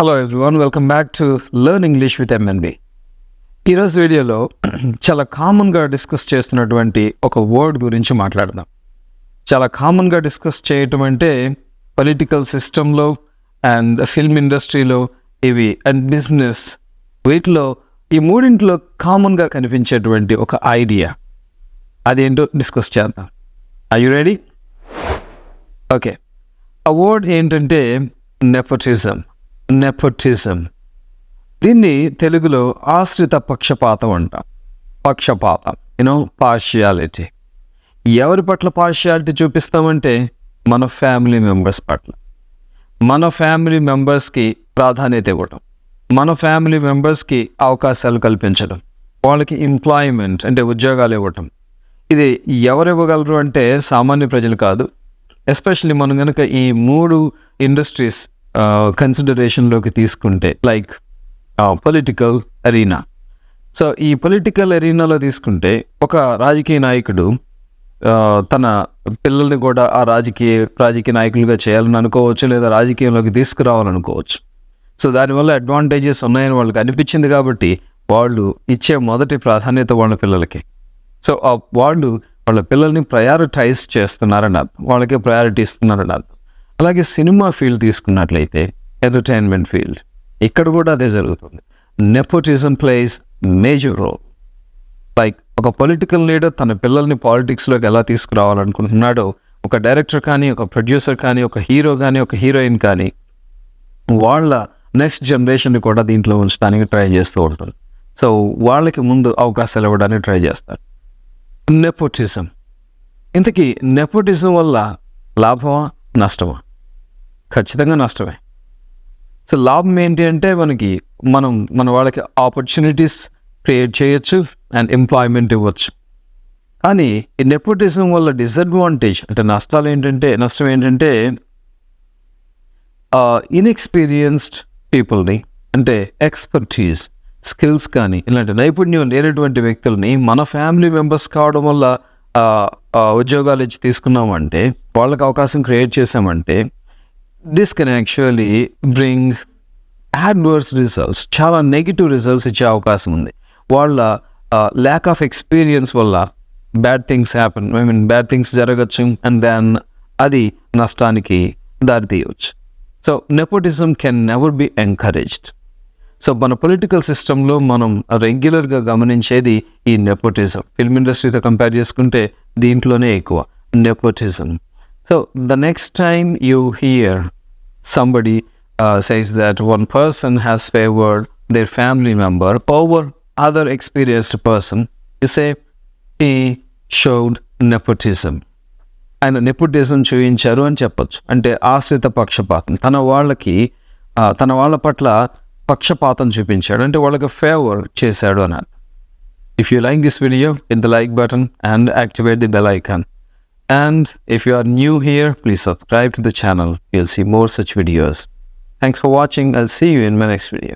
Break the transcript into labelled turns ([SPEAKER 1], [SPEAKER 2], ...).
[SPEAKER 1] Hello everyone, welcome back to learn English with MNB. ఈరోజు వీడియోలో చాలా కామన్గా డిస్కస్ చేస్తున్నటువంటి ఒక వర్డ్ గురించి మాట్లాడదాం. చాలా కామన్గా డిస్కస్ చేయటం అంటే పొలిటికల్ సిస్టంలో అండ్ ఫిల్మ్ ఇండస్ట్రీలో ఇవి అండ్ బిజినెస్, వీటిలో ఈ మూడింటిలో కామన్గా కనిపించేటువంటి ఒక ఐడియా, అదేంటో డిస్కస్ చేద్దాం. Are you ready? ఓకే, ఆ వర్డ్ ఏంటంటే నెపోటిజం. నెపోటిజం, దీన్ని తెలుగులో ఆశ్రిత పక్షపాతం అంటాం. పక్షపాతం, పార్షియాలిటీ. ఎవరి పట్ల పార్షియాలిటీ చూపిస్తామంటే మన ఫ్యామిలీ మెంబర్స్ పట్ల. మన ఫ్యామిలీ మెంబర్స్కి ప్రాధాన్యత ఇవ్వడం, మన ఫ్యామిలీ మెంబర్స్కి అవకాశాలు కల్పించడం, వాళ్ళకి ఎంప్లాయ్మెంట్ అంటే ఉద్యోగాలు ఇవ్వటం. ఇది ఎవరు ఇవ్వగలరు అంటే సామాన్య ప్రజలు కాదు. ఎస్పెషల్లీ మనం కనుక ఈ మూడు ఇండస్ట్రీస్ కన్సిడరేషన్లోకి తీసుకుంటే, లైక్ పొలిటికల్ అరీనా. సో ఈ పొలిటికల్ అరీనాలో తీసుకుంటే ఒక రాజకీయ నాయకుడు తన పిల్లల్ని కూడా ఆ రాజకీయ నాయకులుగా చేయాలని అనుకోవచ్చు, లేదా రాజకీయంలోకి తీసుకురావాలనుకోవచ్చు. సో దానివల్ల అడ్వాంటేజెస్ ఉన్నాయని వాళ్ళకి అనిపించింది కాబట్టి వాళ్ళు ఇచ్చే మొదటి ప్రాధాన్యత వాళ్ళ పిల్లలకి. సో వాళ్ళు వాళ్ళ పిల్లల్ని ప్రయారిటైజ్ చేస్తున్నారని అర్థం, వాళ్ళకే ప్రయారిటీ ఇస్తున్నారని అర్థం. అలాగే సినిమా ఫీల్డ్ తీసుకున్నట్లయితే ఎంటర్టైన్మెంట్ ఫీల్డ్, ఇక్కడ కూడా అదే జరుగుతుంది. Nepotism plays major role. Like ఒక పొలిటికల్ లీడర్ తన పిల్లల్ని పాలిటిక్స్లోకి ఎలా తీసుకురావాలనుకుంటున్నాడో, ఒక డైరెక్టర్ కానీ, ఒక ప్రొడ్యూసర్ కానీ, ఒక హీరో కానీ, ఒక హీరోయిన్ కానీ వాళ్ళ నెక్స్ట్ జనరేషన్ని కూడా దీంట్లో ఉంచడానికి ట్రై చేస్తూ ఉంటుంది. సో వాళ్ళకి ముందు అవకాశాలు ఇవ్వడానికి ట్రై చేస్తారు. నెపోటిజం, ఇంతకీ నెపోటిజం వల్ల లాభమా నష్టమా? ఖచ్చితంగా నష్టమే. సో లాభం ఏంటి అంటే మన వాళ్ళకి ఆపర్చునిటీస్ క్రియేట్ చేయొచ్చు అండ్ ఎంప్లాయ్మెంట్ ఇవ్వచ్చు. కానీ ఈ నెపోటిజం వల్ల డిసడ్వాంటేజ్ అంటే నష్టం ఏంటంటే ఇన్ఎక్స్పీరియన్స్డ్ పీపుల్ని, అంటే ఎక్స్పర్టీస్, స్కిల్స్ కానీ ఇలాంటి నైపుణ్యం లేనటువంటి వ్యక్తుల్ని మన ఫ్యామిలీ మెంబర్స్ కావడం వల్ల ఉద్యోగాలు ఇచ్చి తీసుకున్నామంటే, వాళ్ళకి అవకాశం క్రియేట్ చేసామంటే, this can actually bring adverse results, చాలా నెగిటివ్ రిజల్ట్స్ ఇచ్చే అవకాశం ఉంది. వాళ్ళ ల్యాక్ ఆఫ్ ఎక్స్పీరియన్స్ వల్ల బ్యాడ్ థింగ్స్ జరగచ్చు అండ్ దెన్ అది నష్టానికి దారితీయవచ్చు. So nepotism can never be encouraged. So మన పొలిటికల్ సిస్టంలో మనం రెగ్యులర్గా గమనించేది ఈ నెపోటిజం. ఫిల్మ్ ఇండస్ట్రీతో కంపేర్ చేసుకుంటే దీంట్లోనే ఎక్కువ nepotism. So the next time you here somebody says that one person has favored their family member over other experienced person, you say he showed nepotism. ఆయన nepotism చూపించారు అని చెప్పొచ్చు. అంటే ఆశ్రిత పక్షపాతం, తన వాళ్ళ పట్ల పక్షపాతం చూపించాడు, అంటే వాళ్ళకి ఫేవర్ చేశాడు అన్నారు. If you like this video, hit the like button and activate the bell icon. And if you are new here, please subscribe to the channel. You'll see more such videos. Thanks for watching. I'll see you in my next video.